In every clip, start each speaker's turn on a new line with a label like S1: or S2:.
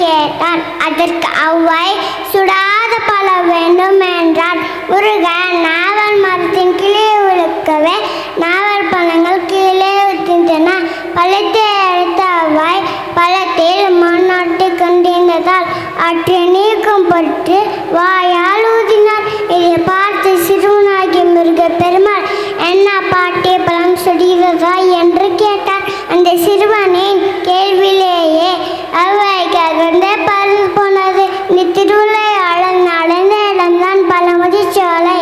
S1: கேட்டான். அதற்கு அவ்வை சுடாத பழம் வேண்டும் என்றான். முருகன் நாவல் மரத்தின் கிளியை விழுக்கவே நாவல் பழங்கள் கீழே ஊற்றின்றன. பழத்தை எடுத்த அவ்வை பழத்தில் மண்ணொட்டி கொண்டிருந்ததால் அற்றை நீக்கும் பொருட்டு வாயால் ஊதினார். இதை பார்த்து சிறுவனாகிய முருகப்பெருமாள், என்ன பாட்டிய பழம் சுடுகிறதா என்று கேட்டார். அந்த சிறுவனின் கேள்வியிலேயே அவ்வைக்கு அகழ்ந்த பறந்து போனது. இந்த திருவிளையாடல் நடந்த இடம்தான் பழமுதி சோலை.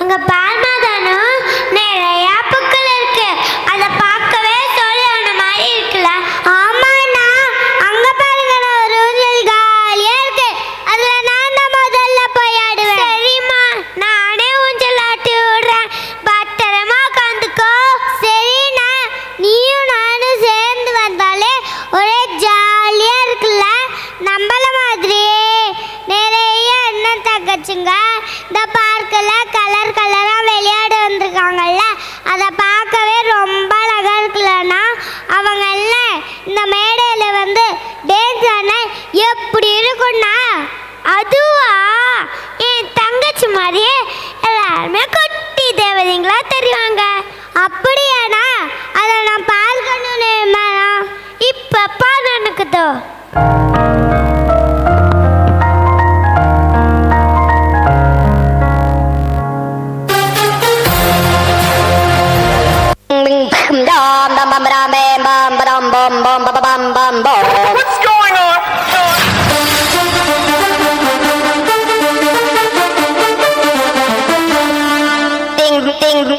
S1: அங்க பார்மாதானும் நிறைய பூக்கள் இருக்கு. அதை பார்க்கவே சோலையான மாதிரி இருக்குல்ல? ஆமாண்ணா, அங்க பாருங்க, ஒரு ஊஞ்சல் காலியா இருக்கு. அதுல நான் தான் முதல்ல போய் ஆடுவேன். சரிம்மா, நானே ஊஞ்சல் ஆட்டி விடுறேன், பத்திரமா உட்காந்துக்கோ. சரிண்ணா, நீயும் நானும் சேர்ந்து வந்தாலே ஒரே ஜாலியா இருக்குல்ல? நம்மள மாதிரி நிறைய அண்ணன் தங்கச்சிங்க இந்த பார்க்கில் கலர் கலரா விளையாட வந்திருக்காங்கல்ல, அதை பார்க்கவே ரொம்ப அழகா இருக்குல்லண்ணா. அவங்க எல்லாம் இந்த மேடையில வந்து டான்ஸ் ஆனா எப்படி இருக்கும்னா, அதுவா என் தங்கச்சி மாதிரியே எல்லாருமே குட்டி தேவதைங்களா தெரிவாங்க. அப்படியாண்ணா? அதை நான் பார்க்கணும்னு இப்ப பாரு எனக்குதோ.
S2: What's going on?
S1: Ding ding.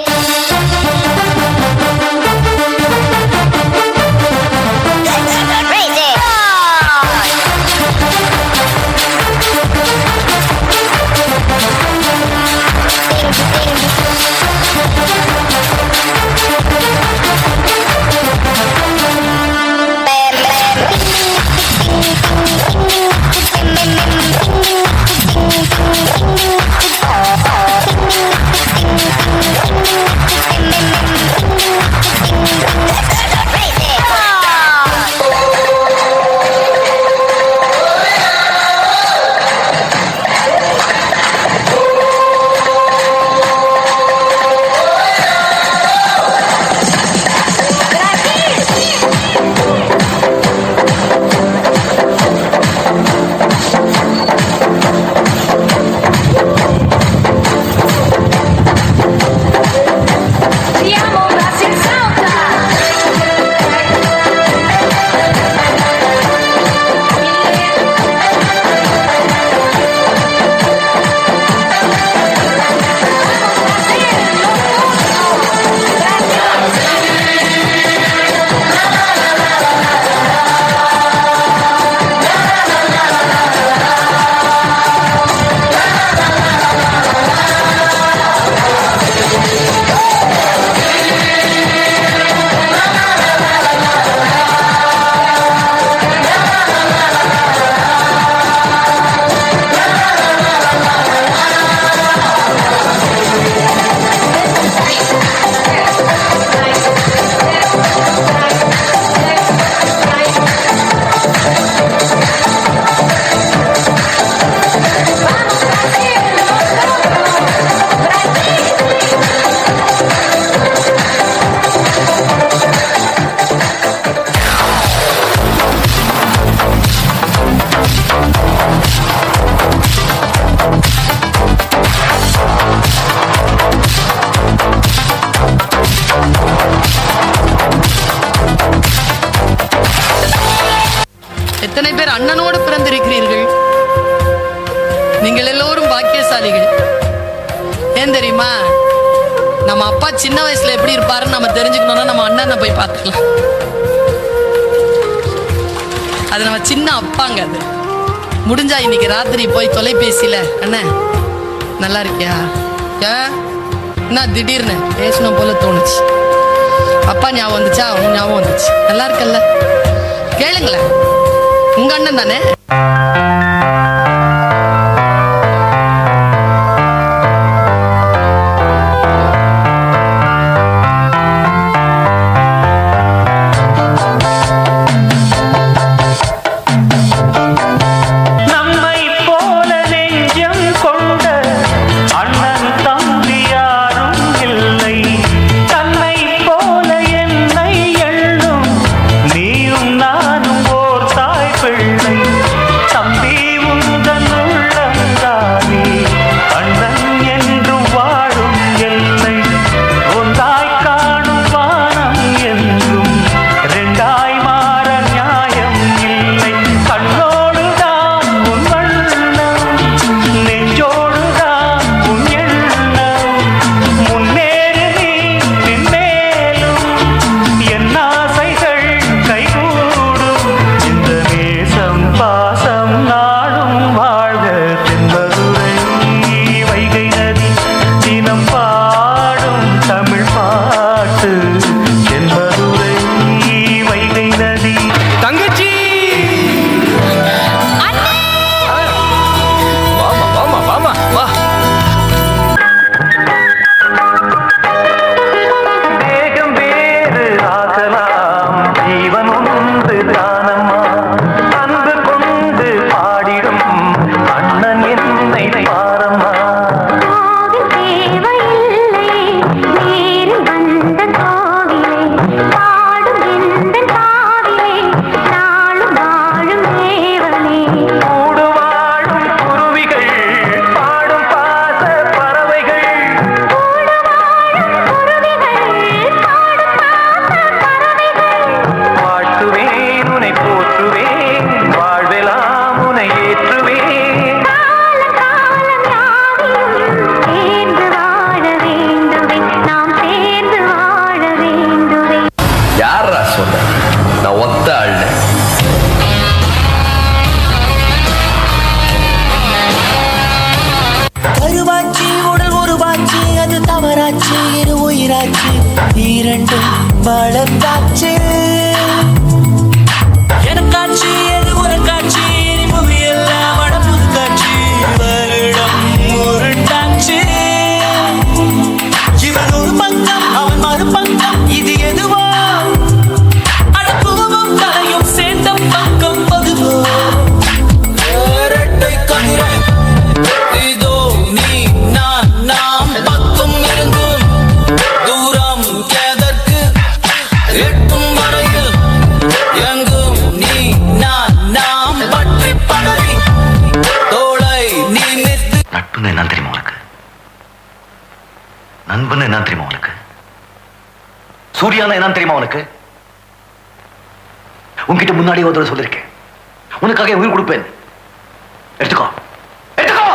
S3: எத்தனை பேர் அண்ணனோடு பிறந்திருக்கிறீர்கள்? நீங்கள் எல்லோரும் பாக்கியசாலிகள். ஏன் தெரியுமா? நம்ம அப்பா சின்ன வயசுல எப்படி இருப்பாருன்னு நம்ம தெரிஞ்சுக்கணும்னா நம்ம அண்ணனை போய் பார்த்துக்கலாம். அது நம்ம சின்ன அப்பாங்க. அது முடிஞ்சா இன்னைக்கு ராத்திரி போய் தொலைபேசியில, அண்ணன் நல்லா இருக்கியா, ஏன் என்ன திடீர்னு பேசணும் போல தோணுச்சு, அப்பா ஞாபகம் வந்துச்சா, உன் ஞாபகம் வந்துச்சு, நல்லா இருக்கல்ல, கேளுங்களேன், உங்க அண்ணன் தானே.
S4: இரண்டும் வளர்ந்தாச்சு எனக்காட்சி எது உனக்காட்சி புவி எல்லாம் வட புது காட்சி வருடம் உருண்டாச்சு இவன் ஒரு பக்கம் அவன் மறு பக்கம் இது எதுவோ அடப்புவும் கலையும் சேர்ந்த பக்கம் பொதுவோ இரட்டை கதிரை இதோ நீ நான் நாம் பக்கம் இருந்தும் தூரம் எதற்கு எட்டும் வரையில் எங்கும் நீ நான் நாம் பற்றி படரி தோளை நீ நிறுத்து.
S5: நட்புன்னு என்ன தெரியுமா உனக்கு? நண்பன்னு என்ன தெரியுமா உனக்கு? சூர்யானா என்ன தெரியுமா உனக்கு? உன்கிட்ட முன்னாடி ஒரு தடவை சொல்லிருக்கேன், உனக்காக உயிர் கொடுப்பேன். எடுத்துக்கோ எடுத்துக்கோ.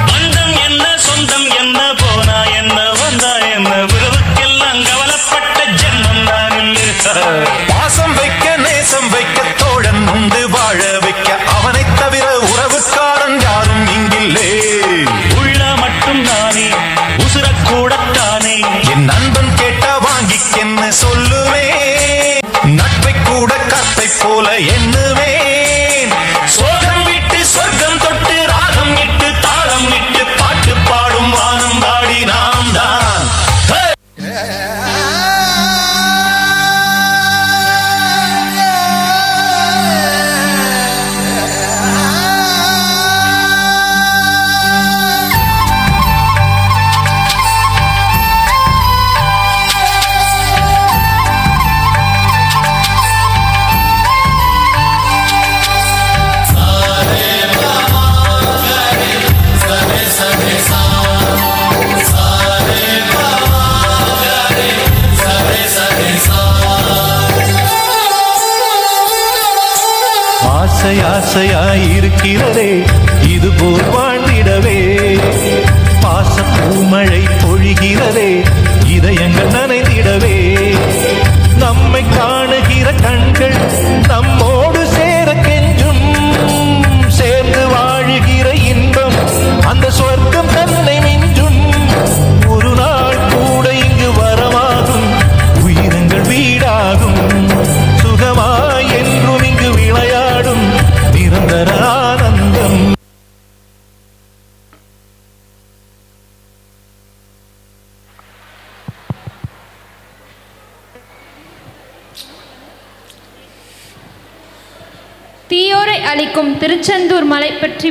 S4: பந்தம் என்ன சொந்தம் என்ன போனா என்ன வந்தா என்ன உறவுக்கெல்லாம் கவலைப்பட்ட ஜென்மம் நான் இல்லை.
S6: பாசம் வைக்க நேசம் வைக்க தோழன் உண்டு வாழ வைக்க அவனை தவிர உறவுக்காரன் யாரும் இங்கில்லே.
S4: உள்ள மட்டும் நானே உசுரக்கூடத்தானே
S6: என் நண்பன் கேட்டா வாங்கிக்கென்னு சொல்லுவேன், நட்பை கூட கத்தை போல எண்ணுவேன். சோகம் விட்டு சொர்க்கம் தொட்டு ராகம் இட்டு தாளம் இட்டு பாட்டு பாடும் வானம் பாடி நாம் தான். ஆசை ஆசையாய் இருக்கிறதே இது போல் வாழ்ந்திடவே, பாச பூமழை பொழிகிறதே இதயங்கள் நனைந்திடவே. நம்மை காணுகிற கண்கள் நம்மோடு சேர கெஞ்சும், சேர்ந்து வாழுகிற இன்பம் அந்த சொர்க்கம் தன்னை மிஞ்சும். ஒரு நாள் கூட இங்கு வரமாகும், உயிரங்கள் வீடாகும், சுகமாய் என்றும் இங்கு விளையாடும் நிரந்தர ஆனந்தம்.
S7: தீயோரை அளிக்கும் திருச்செந்தூர் மலை பற்றி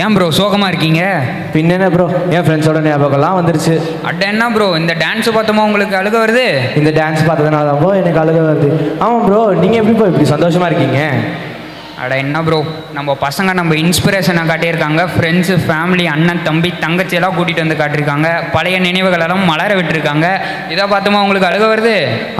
S8: ஏன் ப்ரோ சோகமாக இருக்கீங்க?
S9: பின்னென்ன ப்ரோ, என் ஃப்ரெண்ட்ஸோட ஞாபகம்லாம் வந்துருச்சு.
S8: அட என்ன ப்ரோ, இந்த டான்ஸ் பார்த்தோமா உங்களுக்கு அழுக வருது?
S9: இந்த டான்ஸ் பார்த்ததுனால தான் ப்ரோ எனக்கு அழுக வருது. ஆமாம் ப்ரோ, நீங்கள் எப்படி ப்ரோ இப்படி சந்தோஷமாக இருக்கீங்க?
S8: அட என்ன ப்ரோ, நம்ம பசங்க நம்ம இன்ஸ்பிரேஷனை காட்டியிருக்காங்க. ஃப்ரெண்ட்ஸு, ஃபேமிலி, அண்ணன், தம்பி, தங்கச்சியெல்லாம் கூட்டிகிட்டு வந்து காட்டியிருக்காங்க. பழைய நினைவுகளெல்லாம் மலர விட்டுருக்காங்க. இதை பார்த்தோமா உங்களுக்கு அழுக வருது?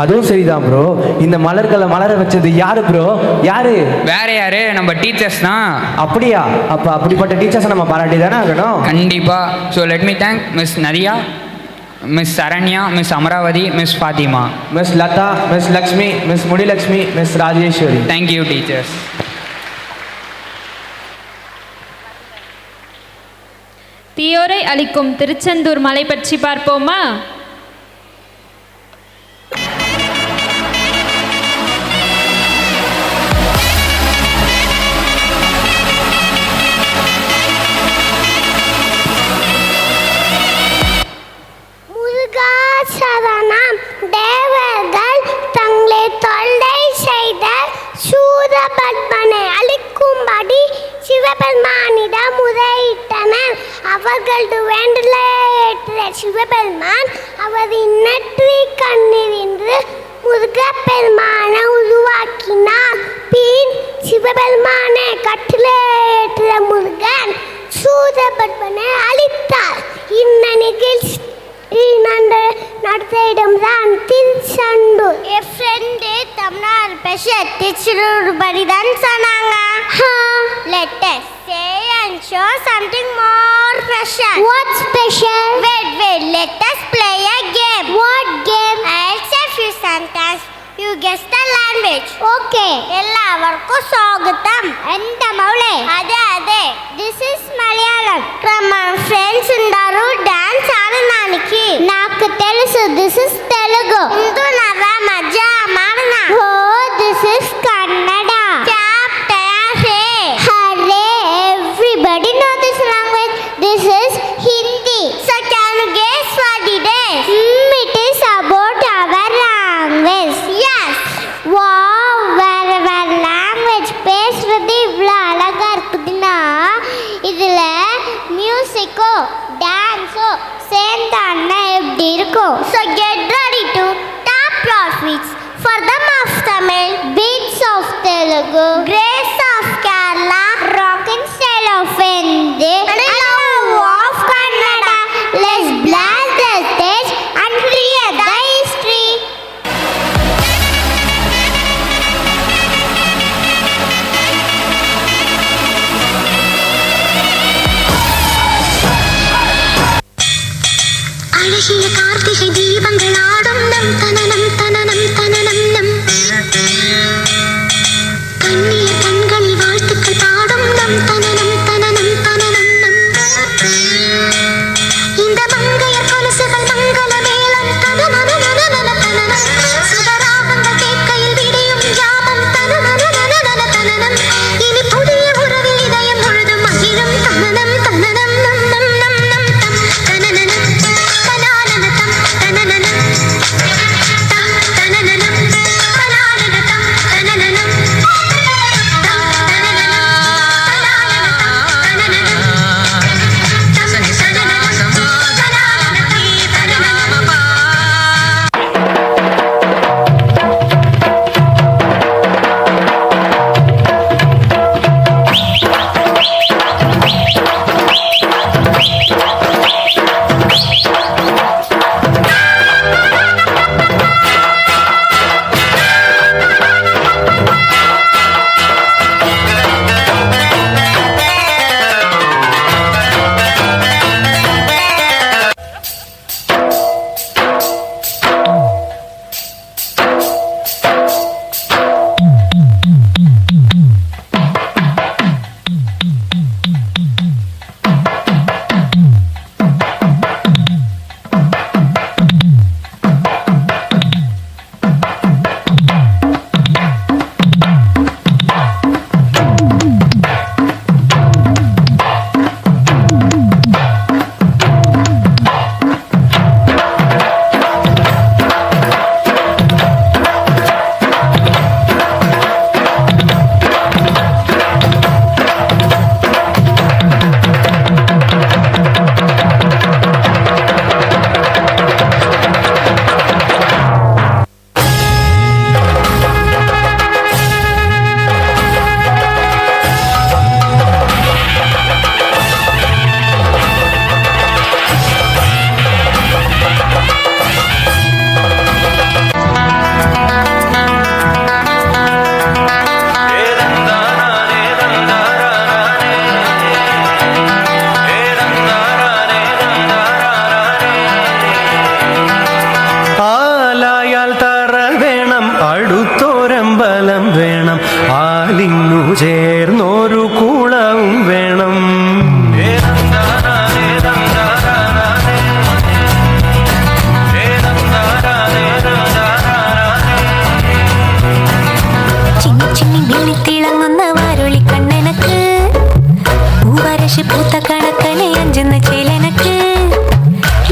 S9: அதுவும் சரிதான் ப்ரோ. இந்த மலர்களை மலர வச்சது யாரு ப்ரோ? யாரு?
S8: வேற யாரு? நம்ம டீச்சர்ஸ் தான்.
S9: அப்படியா? அப்போ அப்படிப்பட்ட டீச்சர்ஸை நம்ம பாராட்டி தானே ஆகணும்.
S8: கண்டிப்பாக. So let me thank miss Nadiya, miss Saranya, miss Amaravathi, miss Fathima,
S9: miss Latha, miss Lakshmi, miss Mudilakshmi, miss Rajeswari.
S8: Thank you teachers.
S7: தீயோரை அளிக்கும் திருச்செந்தூர் மலை பற்றி பார்ப்போமா?
S1: முருகாசரணம். தேவர்கள் தங்களை தொல்லை செய்த சூரபத்மனை அழிக்கும்படி சிவபெருமானிடம் முறையிட்டனர். அவர்களது வேண்டுதலை ஏற்ற சிவபெருமான் அவரின் நெற்றி கண்ணீர் என்று முருகப்பெருமானை உருவாக்கினார். பின் சிவபெருமானை கட்டளையிட்ட முருகன் சூரபத்மனை அழித்தார். இந்த நிகழ்ச்சி நடந்த இடம்தான் திருச்செந்தூர். என் ஃப்ரெண்டு தமிழ்நாடு டீச்சர் ஒரு படி தான் சொன்னாங்க. Let us say and show something more special. What special? Wait, let us play a game. What game? I'll say few sentences. You guess the language. Okay. എല്ലാവർക്കും സ്വാഗതം. എന്താ മൗളെ? അതെ. This is Malayalam. From my friends ఉండారు dance ఆడడానికి. నాకు తెలుసు. This is Telugu. ఉంటున్నారా మజా మాడనా? Oh, this is Kannada. Chap tayare. Hare, everybody know this language. This is Hindi. So can you guess what it is? It is about our language. Yes. Wow, வேற language பேசுறது இவ்வளோ அழகா இருக்குதுன்னா இதுல மியூசிக்கோ டான்ஸோ சேர்ந்தான்னா எப்படி இருக்கும்? So get ready to tap your feet for the of Tamil, beats of Telugu, grace of Kerala, rocking style of Hindi, and love of Kannada. Let's blast the stage and create the history. அழகிய கார்த்திகை தீபங்கள் ஆடும் நம் தனனம் தனனம் தனனம் நம் கண்ணிய கண்களில் வாழ்த்துக்கள் பாடும் நம் தனனம் தனனம் தனனம் நம் இந்த மங்கையர் கொலுசுகள் மங்கள மேளம் தனனனனனன தனனம் சுடராகங்கள் கேட்கையில் விடியும் யாமம் தனனனனனன தனனம் இனி புதிய உறவில் இதயம் முழுதும் மகிழும் தனனம் தனனம் நம் நம் நம் நம் தம் தனனனம் தனானனதம் தனனனம் தம் தனனனம் தனானனதம் தனனனம்
S6: അടുത്തോരമ്പലം വേണം ആലിന്നു ചേർന്നൊരു കുളവും വേണം
S1: ചിന്നി ചിന്നി മിന്നിത്തിളങ്ങുന്ന വാരുളി കണ്ണെനക്ക് പൂവരശി പൂത്ത കണക്കനെ അഞ്ചുന്ന ചേലനക്ക്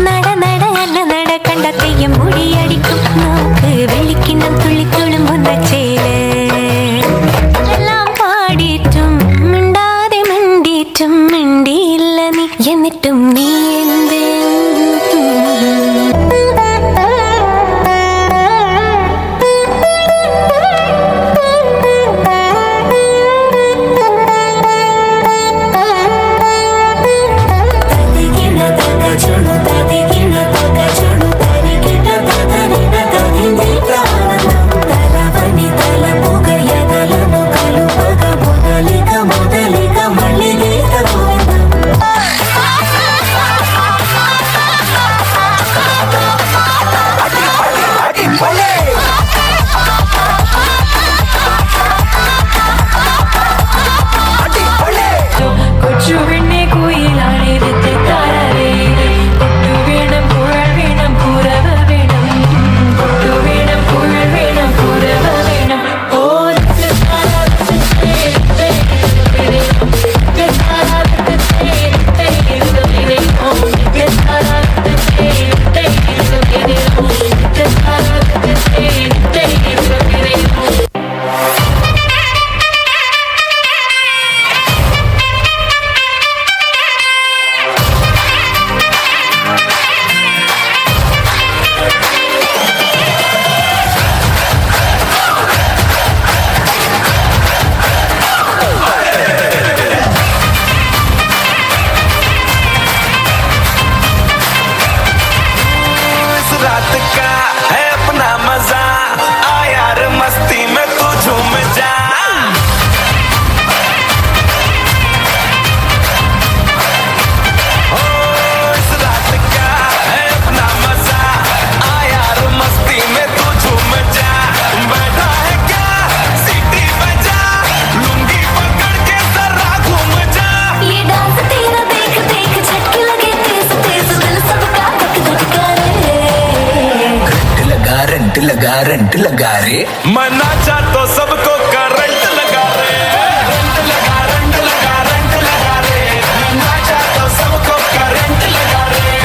S1: നട നട അന്ന നട കണ്ട തെയ്യം മുടിയടിക്കും നോക്ക് വെള്ളിക്കിണ്ണം തുള്ളി തുളുമ്പുന്ന ചേല് എല്ലാം പാടിയിട്ടും മിണ്ടാ
S6: लगा रे
S4: मैं नाचा तो सबको करंट लगा रे रंट लगा रंट लगा रे मैं नाचा तो सबको करंट लगा रे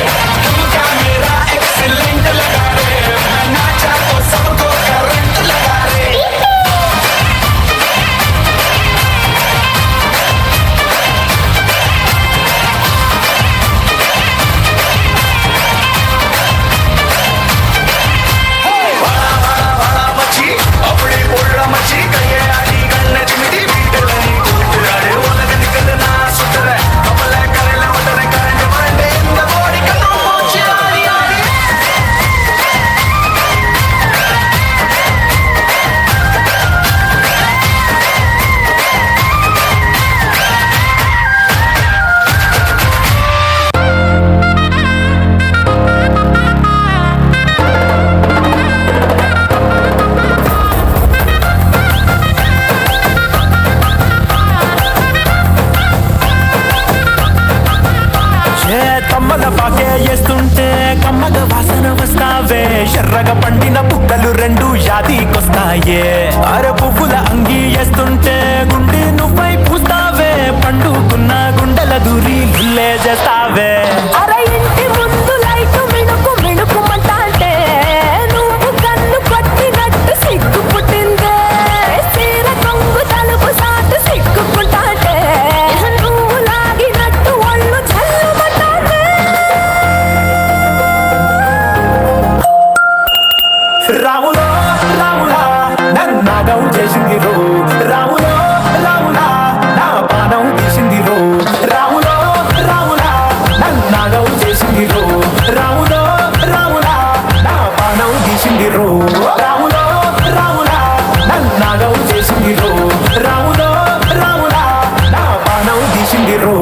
S4: तुमका मेरा एक्सीलेंट लगा रे मैं नाचा तो सबको करंट लगा रे மச்சி அப்படி போடுற மச்சி கையை ஆடி கண்ணை திமிடி வீட்டோட நீ கூட்டுறாரு உனக்கு நிக்கிறது நான் சுத்துறேன் கமல கரையில வந்துறேன் கரைஞ்சு மறந்து இந்த போடி கண்ணும் போச்சு ஆடி ஆடி
S6: తమ్మల పాకే వేస్తుంటే కమ్మగ వాసన వస్తావే ఎర్రగా పండిన పుక్కలు రెండు యాదికొస్తాయే అర పువ్వుల అంగి వేస్తుంటే గుండె నువ్వై పూస్తావే పండుకున్న గుండెల దూరి గుల్లే చేస్తావే
S1: అరే ఇంటి ముందు లైట్ మిణుకు మిణుకుమంటే నువ్వు కన్ను కొట్టినట్టు సిగ్గు పుట్టిందే సీర కొంగు తలుపు సాటు సిగ్గుకుంటాంటే నువ్వు లాగినట్టు ఒళ్ళు చల్లుమంటాంటే
S6: రాములో రాములా నన్నాగం చేసింది రో రాములో రాములా నా పానం తీసింది రో రాములో రాములా నన్నాగం చేసింది రో రాములో రాములా నా పానం తీసింది రో రాములో రాములా నన్నాగం చేసింది రో రాములో రాములా నా పానం తీసింది రో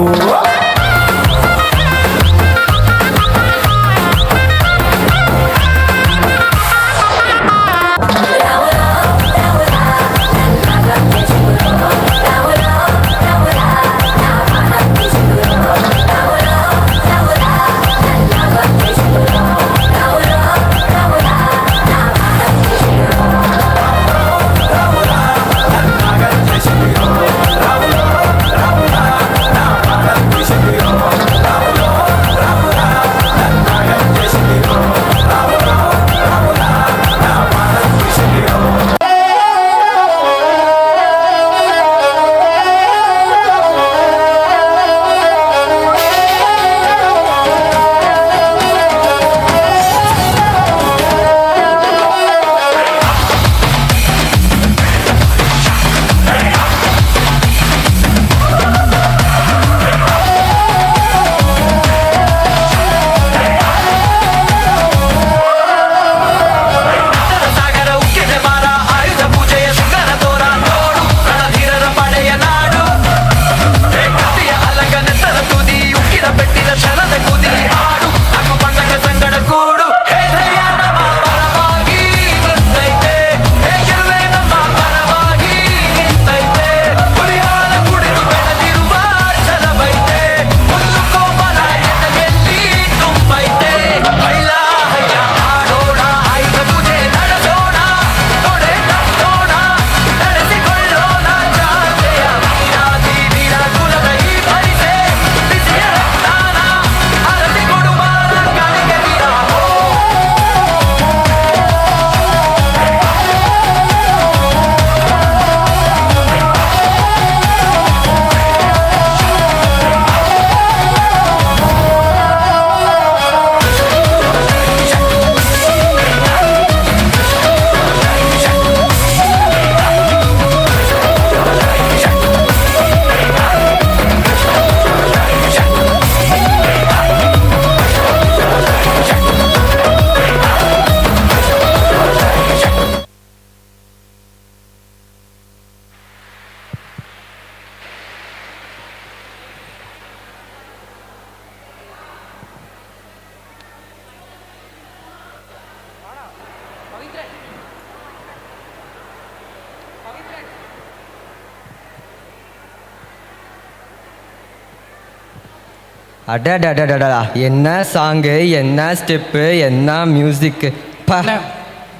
S10: அடடடடடா என்ன சாங்கு என்ன ஸ்டெப்பு என்ன மியூசிக்கு பா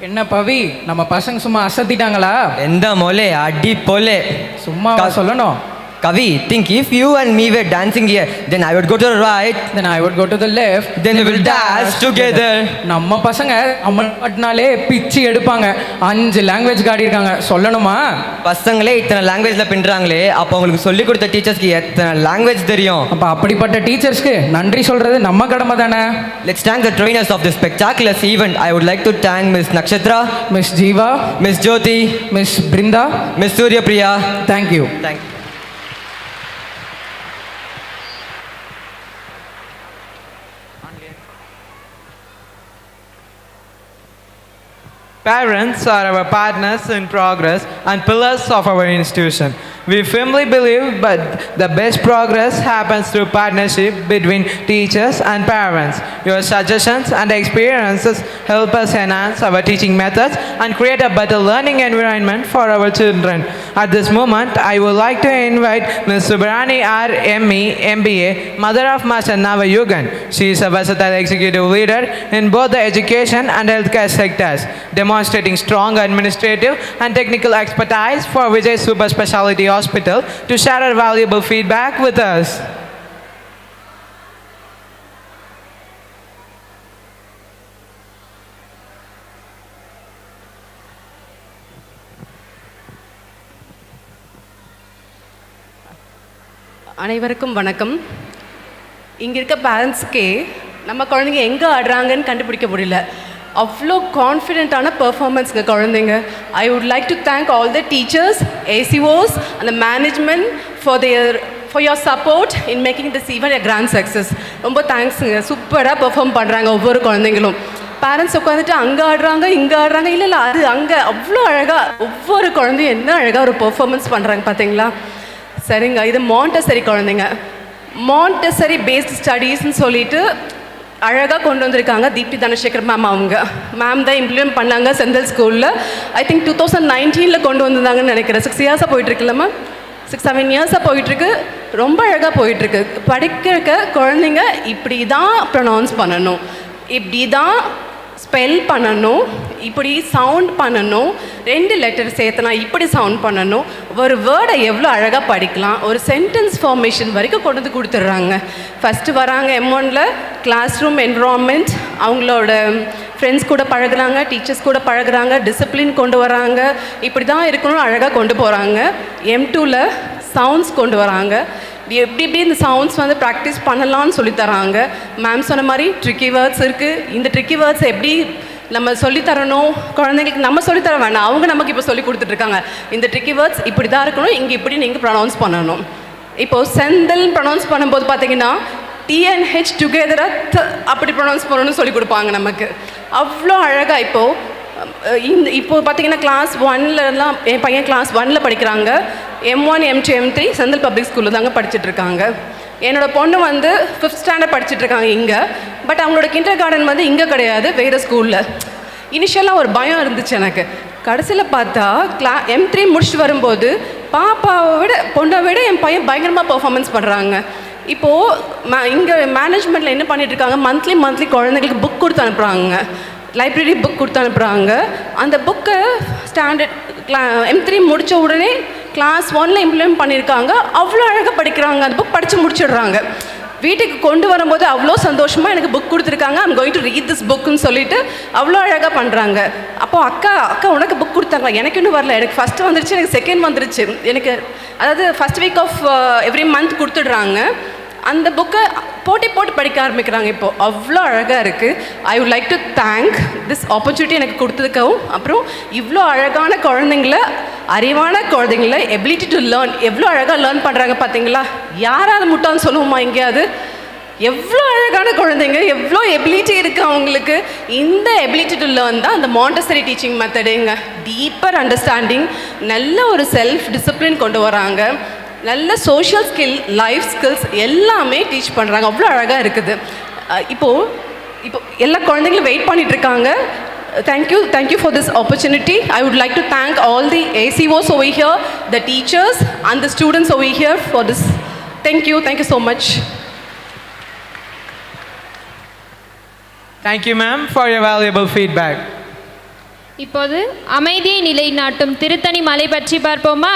S10: என்ன பவி, நம்ம பசங்க சும்மா அசத்திட்டாங்களா?
S11: எந்த மொழி அடி போலே
S10: சும்மா சொல்லணும்.
S11: Kavi, think if you and me were dancing here, then I would go to the right,
S10: then I would go to the left,
S11: then we will dance together.
S10: நம்ம பசங்க அம்மனாலே பிச்சி எடுப்பாங்க. 5 லாங்குவேஜ் காடி இருக்காங்க, சொல்லணுமா?
S11: பசங்களே இத்தனை லாங்குவேஜ்ல பின்றாங்களே, அப்போ உங்களுக்கு சொல்லி கொடுத்த டீச்சர்ஸ்க்கு எத்தனை லாங்குவேஜ் தெரியும்?
S10: அப்ப அப்படிப்பட்ட டீச்சர்ஸ்க்கு நன்றி சொல்றது நம்ம கடமை தானே.
S11: Let's thank the trainers of this spectacular event. I would like to thank Miss Nakshatra,
S10: Miss Jeeva,
S11: Miss Jyoti,
S10: Miss Brinda,
S11: Miss Surya Priya.
S10: Thank you.
S11: Thank you.
S12: Parents are our partners in progress and pillars of our institution. We firmly believe that the best progress happens through partnership between teachers and parents. Your suggestions and experiences help us enhance our teaching methods and create a better learning environment for our children. At this moment, I would like to invite Ms. Subrani R. M.E. MBA, Mother of Master Navayugan. She is a versatile executive leader in both the education and healthcare sectors, demonstrating strong administrative and technical expertise for Vijay Super Speciality Hospital to share her valuable feedback with us.
S13: அனைவருக்கும் வணக்கம். இங்கே இருக்க பேரண்ட்ஸ்க்கே நம்ம குழந்தைங்க எங்கே ஆடுறாங்கன்னு கண்டுபிடிக்க முடியல. அவ்வளோ கான்ஃபிடென்ட்டான பெர்ஃபார்மன்ஸுங்க குழந்தைங்க. I would like to thank all the teachers, ACOs அந்த management for your support in making this event a grand success. ரொம்ப தேங்க்ஸுங்க. சூப்பராக பெர்ஃபார்ம் பண்ணுறாங்க ஒவ்வொரு குழந்தைங்களும். பேரண்ட்ஸ் உட்காந்துட்டு அங்கே ஆடுறாங்க இங்கே ஆடுறாங்க, இல்லை அது அங்கே அவ்வளோ அழகாக ஒவ்வொரு குழந்தையும் என்ன அழகாக ஒரு பெர்ஃபார்மன்ஸ் பண்ணுறாங்க பார்த்தீங்களா? சரிங்க, இது மாண்டசரி குழந்தைங்க. மாண்டசரி பேஸ்ட் ஸ்டடீஸ்ன்னு சொல்லிட்டு அழகாக கொண்டு வந்திருக்காங்க தீப்தி தனசேகர் மேம். அவங்க மேம் தான் இம்ப்ளிமெண்ட் பண்ணாங்க செந்தில் ஸ்கூலில். ஐ திங்க் 2019 கொண்டு வந்திருந்தாங்கன்னு நினைக்கிறேன். 6 இயர்ஸாக போயிட்டுருக்குல்ல மேம், 6-7 இயர்ஸாக போயிட்டுருக்கு. ரொம்ப அழகாக போயிட்டுருக்கு. படிக்க குழந்தைங்க இப்படி தான் ப்ரொனவுன்ஸ் பண்ணணும், இப்படி தான் ஸ்பெல் பண்ணணும், இப்படி சவுண்ட் பண்ணணும், 2 லெட்டர் சேர்த்தனா இப்படி சவுண்ட் பண்ணணும், ஒரு வேர்டை எவ்வளோ அழகாக படிக்கலாம், ஒரு சென்டென்ஸ் ஃபார்மேஷன் வரைக்கும் கொண்டு வந்து கொடுத்துட்றாங்க. ஃபஸ்ட்டு வராங்க M1ல் கிளாஸ் ரூம் என்விரான்மெண்ட், அவங்களோட ஃப்ரெண்ட்ஸ் கூட பழகுறாங்க, டீச்சர்ஸ் கூட பழகுறாங்க, டிசிப்ளின் கொண்டு வராங்க, இப்படி தான் இருக்கணும் அழகாக கொண்டு போகிறாங்க. M2ல் சவுண்ட்ஸ் கொண்டு வராங்க. எப்படி இந்த சவுண்ட்ஸ் வந்து ப்ராக்டிஸ் பண்ணலான்னு சொல்லித்தராங்க. மேம் சொன்ன மாதிரி ட்ரிக்கி வேர்ட்ஸ் இருக்குது. இந்த ட்ரிக்கி வேர்ட்ஸ் எப்படி நம்ம சொல்லித்தரணும் குழந்தைங்களுக்கு, நம்ம சொல்லித்தர வேண்டாம், அவங்க நமக்கு இப்போ சொல்லி கொடுத்துட்ருக்காங்க. இந்த ட்ரிக்கி வேர்ட்ஸ் இப்படி தான் இருக்கணும், இங்கே இப்படி நீங்கள் ப்ரொனவுன்ஸ் பண்ணணும். இப்போது செந்தில் ப்ரொனவுன்ஸ் பண்ணும்போது பார்த்தீங்கன்னா TNH டுகெதராக அப்படி ப்ரொனவுன்ஸ் பண்ணணும்னு சொல்லி கொடுப்பாங்க நமக்கு. அவ்வளோ அழகாக இப்போது பார்த்தீங்கன்னா கிளாஸ் 1லலாம் என் பையன் கிளாஸ் 1ல் படிக்கிறாங்க. M1 M2 M3 Senthil public ஸ்கூலில் தாங்க படிச்சுட்ருக்காங்க. என்னோடய பொண்ணு வந்து 5th ஸ்டாண்டர்ட் படிச்சுட்ருக்காங்க இங்கே. பட் அவங்களோட கிண்டர் கார்டன் வந்து இங்கே கிடையாது, வேறு ஸ்கூலில். இனிஷியலாக ஒரு பயம் இருந்துச்சு எனக்கு. கடைசியில் பார்த்தா M3 முடிச்சுட்டு வரும்போது பொண்ணை விட என் பையன் பயங்கரமாக பெர்ஃபார்மன்ஸ் பண்ணுறாங்க. இப்போது இங்கே மேனேஜ்மெண்ட்டில் என்ன பண்ணிகிட்ருக்காங்க, மந்த்லி குழந்தைங்களுக்கு புக் கொடுத்து அனுப்புகிறாங்க, லைப்ரரி புக் கொடுத்து அனுப்புகிறாங்க. அந்த புக்கை ஸ்டாண்டர்ட் M3 முடித்த உடனே கிளாஸ் 1ல் இம்ப்ளிமெண்ட் பண்ணியிருக்காங்க. அவ்வளோ அழகாக படிக்கிறாங்க. அந்த புக் படித்து முடிச்சிடுறாங்க. வீட்டுக்கு கொண்டு வரும்போது அவ்வளோ சந்தோஷமாக எனக்கு புக் கொடுத்துருக்காங்க, I'm going to read this புக்குன்னு சொல்லிட்டு அவ்வளோ அழகாக பண்ணுறாங்க. அப்போது அக்கா உனக்கு புக் கொடுத்தாங்க, எனக்கு இன்னும் வரல, எனக்கு ஃபஸ்ட்டு வந்துருச்சு, எனக்கு செகண்ட் வந்துருச்சு. எனக்கு அதாவது first week of every month கொடுத்துடுறாங்க. அந்த புக்கை போட்டு படிக்க ஆரம்பிக்கிறாங்க. இப்போது அவ்வளோ அழகாக இருக்குது. ஐ would like to thank this opportunity எனக்கு கொடுத்ததுக்கவும். அப்புறம் இவ்வளோ அழகான குழந்தைங்கள, அறிவான குழந்தைங்கள எபிலிட்டி டு லேர்ன் எவ்வளோ அழகாக லேர்ன் பண்ணுறாங்க பார்த்தீங்களா? யாராவது முட்டான்னு சொல்லுவோமா எங்கேயாவது? எவ்வளோ அழகான குழந்தைங்க, எவ்வளோ எபிலிட்டி இருக்குது அவங்களுக்கு. இந்த எபிலிட்டி டு லேர்ன் தான் அந்த மாண்டசரி டீச்சிங் மெத்தடுங்க. டீப்பர் அண்டர்ஸ்டாண்டிங், நல்ல ஒரு செல்ஃப் டிசிப்ளின் கொண்டு வராங்க, நல்ல சோஷியல் ஸ்கில், லைஃப் ஸ்கில்ஸ் எல்லாமே டீச் பண்ணுறாங்க. அவ்வளோ அழகாக இருக்குது. இப்போது எல்லா குழந்தைங்களும் வெயிட் பண்ணிகிட்ருக்காங்க. Thank you for this opportunity. I would like to thank all the ACOs over here, the teachers and the students over here for this. Thank you so much.
S12: Thank you, ma'am, for your valuable feedback.
S7: இப்போது அமைதியை நிலைநாட்டும் திருத்தணி மலை பற்றி பார்ப்போமா?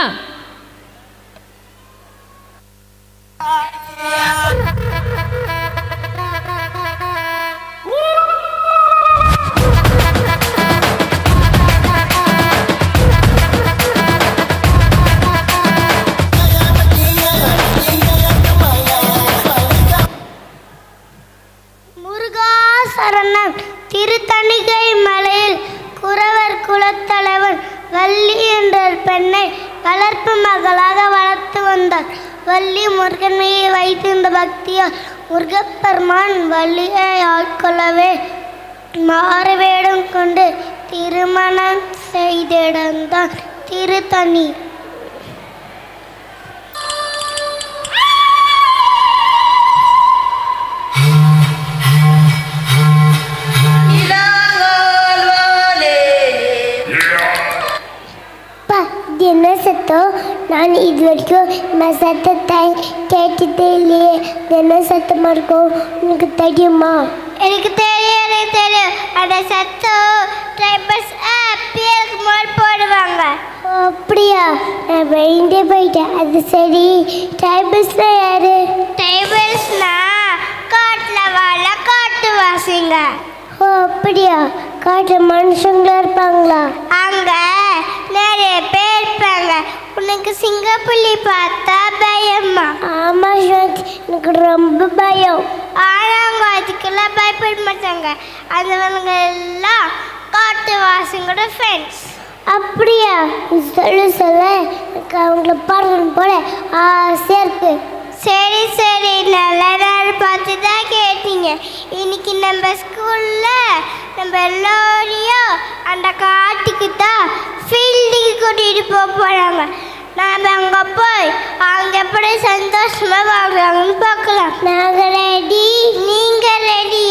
S1: முருகாசரணம். திருத்தணிகை மலையில் குறவர் குலத்தலைவன் வள்ளி என்ற பெண்ணை வளர்ப்பு மகளாக வளர்த்து வந்தார். வள்ளி முருகன் மீது வைத்திருந்த பக்தியால் முருகப்பெருமான் வள்ளியை ஆட்கொள்ளவே மாறுவேடம் கொண்டு திருமணம் செய்திடந்தான் திருத்தணி. என்ன சத்தம்? நான் இது வரைக்கும் நான் சத்தத்தை கேட்டதே இல்லையே. என்ன சத்தமாக இருக்கும்? உனக்கு தெரியுமா? எனக்கு தெரியும். அந்த சத்தம் ட்ரைபல்ஸ் பேருக்கு முதல் போடுவாங்க. அப்படியா? நான் வெளியே போயிட்டேன். அது சரி, ட்ரைபல்ஸ்னா யாரு? ட்ரைபல்ஸ்னா காட்டில் வாழ காட்டுவாசிங்க. ஓ அப்படியா? காட்டு மனுஷங்களா இருப்பாங்களா? அங்க நிறைய பேர் இருப்பாங்க. உனக்கு சிங்கப்புலி பார்த்தா பயமா? ஆமா ஸ்வாதி, எனக்கு ரொம்ப பயம். ஆனா அவங்க அதுக்கெல்லாம் பயப்பட மாட்டாங்க. அதுவங்க எல்லாம் காட்டுவாசிங்களோட ஃப்ரெண்ட்ஸ். அப்படியா? சொல்ல எனக்கு அவங்கள பாடணும் போல ஆசையா இருக்கு. சரி, நல்ல நாள் பார்த்து தான் கேட்டீங்க. இன்னைக்கு நம்ம ஸ்கூலில் நம்ம எல்லோரையும் அந்த காட்டுக்கு தான் ஃபீல்டுக்கு கூட்டிகிட்டு போகிறாங்க. நாம் அங்கே போய் அவங்க எப்படி சந்தோஷமாக வாழ்கிறாங்கன்னு பார்க்கலாம். நாங்கள் ரெடி, நீங்கள் ரெடி?